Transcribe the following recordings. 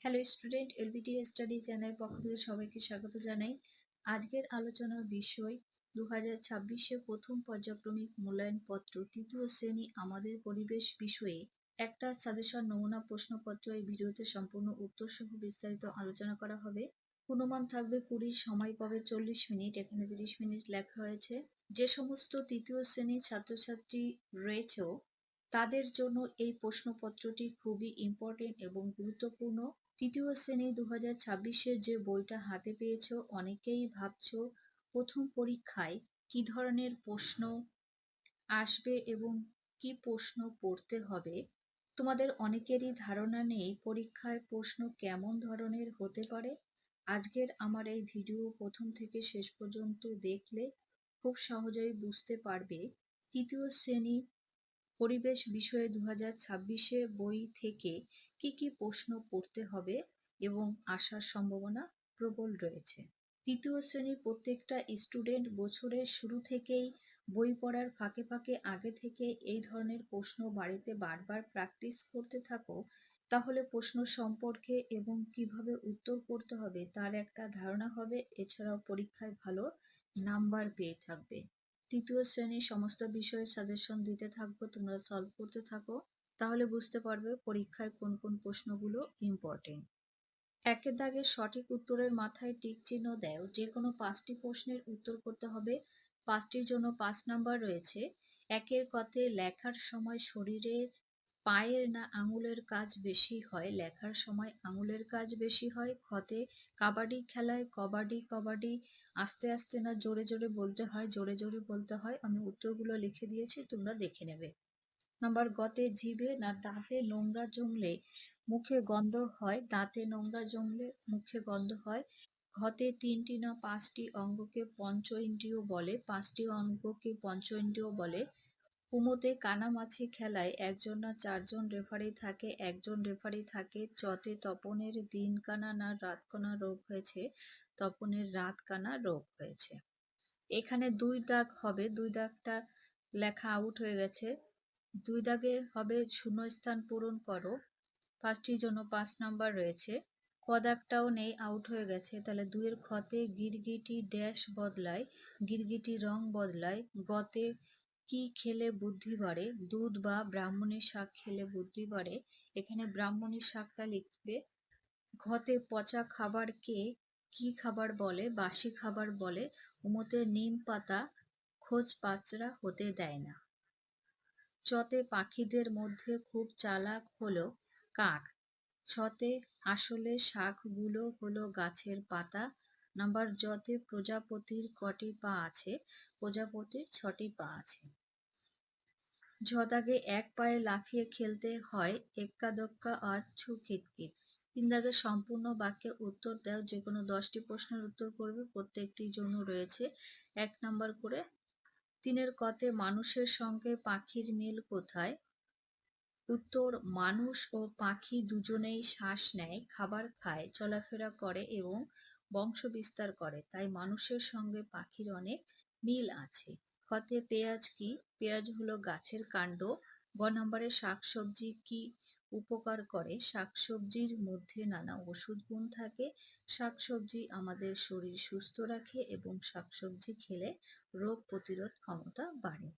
Hello student, LBT study channel পক্ষ থেকে সবাইকে স্বাগত জানাই। আজকের আলোচনার বিষয় 2026-এ প্রথম পর্যায়ক্রমিক মূল্যায়নপত্র তৃতীয় শ্রেণী আমাদের পরিবেশ বিষয়ে একটা সাজেশন নমুনা প্রশ্নপত্র। এই ভিডিওতে সম্পূর্ণ উত্তর সহ বিস্তারিত আলোচনা করা হবে। পূর্ণমান থাকবে 20, সময় পাবে 40 মিনিট। এখানে 30 মিনিট লেখা হয়েছে। যে সমস্ত তৃতীয় শ্রেণীর ছাত্রছাত্রী রয়েছে তাদের জন্য এই প্রশ্নপত্রটি খুবই ইম্পর্টেন্ট এবং গুরুত্বপূর্ণ। তৃতীয় শ্রেণী 2026-এর যে বইটা হাতে পেয়েছো, অনেকেই ভাবছো প্রথম পরীক্ষায় কি ধরনের প্রশ্ন আসবে এবং কি প্রশ্ন পড়তে হবে। তোমাদের অনেকেরই ধারণা নেই পরীক্ষায় প্রশ্ন কেমন ধরনের হতে পারে। আজকের আমার এই ভিডিও প্রথম থেকে শেষ পর্যন্ত দেখলে খুব সহজেই বুঝতে পারবে তৃতীয় শ্রেণী পরিবেশ বিষয়ে 2026-এ বই থেকে কি কি প্রশ্ন পড়তে হবে এবং আসার সম্ভাবনা প্রবল রয়েছে। তৃতীয় শ্রেণীর প্রত্যেকটা স্টুডেন্ট বছরের শুরু থেকেই বই পড়ার ফাঁকে ফাঁকে আগে থেকে এই ধরনের প্রশ্ন বাড়িতে বারবার প্র্যাকটিস করতে থাকো, তাহলে প্রশ্ন সম্পর্কে এবং কিভাবে উত্তর করতে হবে তার একটা ধারণা হবে। এছাড়াও পরীক্ষায় ভালো নাম্বার পেয়ে থাকবে। তৃতীয় শ্রেণীর সমস্ত বিষয়ের সাজেশন দিতে থাকবো, তোমরা সলভ করতে থাকো, তাহলে বুঝতে পারবে পরীক্ষায় কোন কোন প্রশ্নগুলো ইম্পর্টেন্ট। একের দাগে সঠিক উত্তরের মাথায় টিক চিহ্ন দাও। যে কোনো 5টি প্রশ্নের উত্তর করতে হবে। 5টির জন্য 5 নাম্বার রয়েছে। একের কতে লেখার সময় শরীরের পায়ের না আঙুলের কাজ বেশি হয়? লেখার সময় আঙুলের কাজ বেশি হয়। খতে কাবাডি খেলায় কবাডি কবাডি আস্তে আস্তে না জোরে জোরে বলতে হয়? জোরে জোরে বলতে হয়। আমি উত্তরগুলো লিখে দিয়েছি, তোমরা দেখে নেবে। নাম্বার গতে জিভে না দাঁতে নোংরা জমলে মুখে গন্ধ হয়? দাঁতে নোংরা জমলে মুখে গন্ধ হয়। ঘতে 3টি না 5টি অঙ্গকে পঞ্চ ইন্দ্রিয় বলে? 5টি অঙ্গকে পঞ্চ ইন্দ্রিয় বলে। কুমোতে কানামাছি খেলায় 1জন না 4জন রেফারি থাকে? 1জন রেফারি থাকে। চতে তপনের দিনকানা না রাতকানা রোগ হয়েছে? তপনের রাতকানা রোগ হয়েছে। এখানে 2 দাগ হবে, 2 দাগটা লেখা আউট হয়ে গেছে। 2 দাগে হবে শূন্যস্থান পূরণ করো। 5টির জন্য 5 নাম্বার রয়েছে। ক দাগটাও নেই, আউট হয়ে গেছে। তাহলে 2 এর খতে গিরগিটি ড্যাশ বদলায়? গিরগিটি রং বদলায়। গতে কি খেলে বুদ্ধি বাড়ে? দুধ বা ব্রাহ্মণী শাক খেলে বুদ্ধি বাড়ে। এখানে ব্রাহ্মণী শাকটা লিখবে। ঘতে পচা খাবারকে কি খাবার বলে? বাসি খাবার বলে। উমতে নিম পাতা খোঁজ পাচরা হতে দেয় না। চতে পাখিদের মধ্যে খুব চালাক হলো কাক? ছতে আসলে শাকগুলো হলো গাছের পাতা। নাম্বার জতে প্রজাপতির কটি পা আছে? প্রজাপতির 6টি পা আছে। ঝ দাগে এক পায়ে লাফিয়ে খেলতে হয় এক্কা দোক্কা আর ছু কিতকিত। 3 দাগে সম্পূর্ণ বাক্যে উত্তর দাও। যে কোনো 10টি প্রশ্নের উত্তর করবে, প্রত্যেকটির জন্য রয়েছে 1 নাম্বার করে। 3-এর কতে মানুষের সঙ্গে পাখির মিল কোথায়? উত্তর, মানুষ ও পাখি দুজনেই শ্বাস নেয়, খাবার খায়, চলাফেরা করে এবং বংশ বিস্তার করে, তাই মানুষের সঙ্গে পাখির অনেক মিল আছে। খতে পেঁয়াজ কি? পেঁয়াজ হলো গাছের কাণ্ড। গ নম্বরে শাকসবজি কি উপকার করে? শাকসবজির মধ্যে নানা ওষুধ গুণ থাকে। শাকসবজি আমাদের শরীর সুস্থ রাখে এবং শাকসবজি খেলে রোগ প্রতিরোধ ক্ষমতা বাড়ে।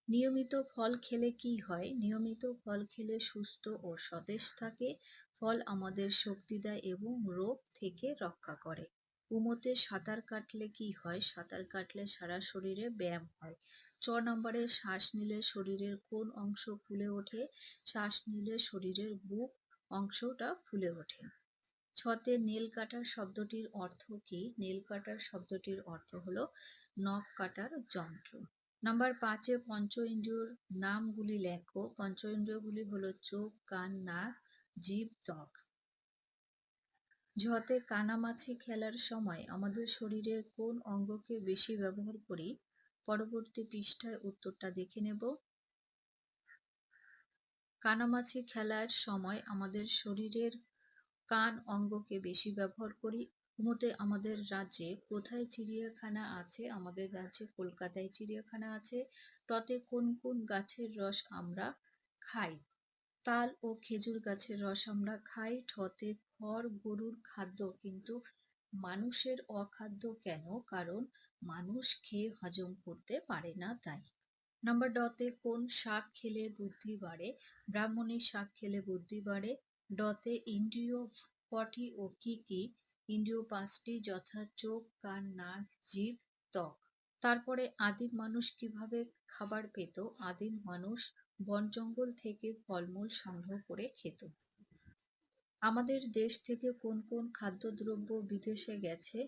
নিয়মিত ফল খেলে কি হয়? নিয়মিত ফল খেলে সুস্থ ও সতেজ থাকে। ফল আমাদের শক্তি দেয় এবং রোগ থেকে রক্ষা করে। উমতে সাঁতার কাটলে কি হয়? সাঁতার কাটলে সারা শরীরে ব্যায়াম হয়। চ নম্বরে শ্বাস নিলে শরীরের কোন অংশ ফুলে ওঠে? শ্বাস নিলে শরীরের বুক অংশটা ফুলে ওঠে। ছতে নেল কাটার শব্দটির অর্থ কি? নেল কাটার শব্দটির অর্থ হলো নখ কাটার যন্ত্র। নাম্বার 5-এ পঞ্চ ইন্দ্রিয়র নামগুলি লেখো। পঞ্চ ইন্দ্রিয়গুলি হলো চোখ, কান, নাক, জিভ, ত্বক। ঝতে কানামাছি খেলার সময় আমাদের শরীরের কোন অঙ্গকে বেশি ব্যবহার করি? পরবর্তী পৃষ্ঠায় উত্তরটা দেখে নেব। কানামাছি খেলার সময় আমাদের শরীরের কান অঙ্গকে বেশি ব্যবহার করি। মতে আমাদের রাজ্যে কোথায় চিড়িয়াখানা আছে? আমাদের রাজ্যে কলকাতায় চিড়িয়াখানা আছে। টতে কোন কোন গাছের রস আমরা খাই? তাল ও খেজুর গাছের রস আমরা খাই। ঠতে খড় গরুর খাদ্য, কিন্তু মানুষের অখাদ্য কেন? কারণ মানুষ খেয়ে হজম করতে পারে না তাই। নাম্বার ডতে কোন শাক খেলে বুদ্ধি বাড়ে? ব্রাহ্মণী শাক খেলে বুদ্ধি বাড়ে। ডতে ইন্দ্রিয় কটি ও কি কি? ইন্দ্রিয় পাঁচটি, যথা চোখ, কান, নাক, জিভ, ত্বক। তারপরে আদিম মানুষ কিভাবে খাবার পেত? আদিম মানুষ বন জঙ্গল থেকে ফলমূল সংগ্রহ করে খেত। আমাদের দেশ থেকে কোন কোন খাদ্যদ্রব্য বিদেশে গেছে?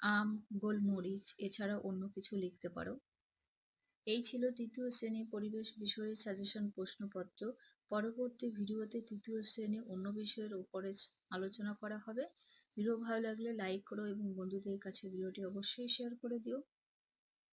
আম, গোলমরিচ, এছাড়া অন্য কিছু লিখতে পারো। এই ছিল তৃতীয় শ্রেণী পরিবেশ বিষয়ে সাজেশন প্রশ্নপত্র। পরবর্তী ভিডিওতে তৃতীয় শ্রেণী অন্য বিষয়ের উপরে আলোচনা করা হবে। ভিডিও ভালো লাগলে লাইক করো এবং বন্ধুদের কাছে ভিডিওটি অবশ্যই শেয়ার করে দিও।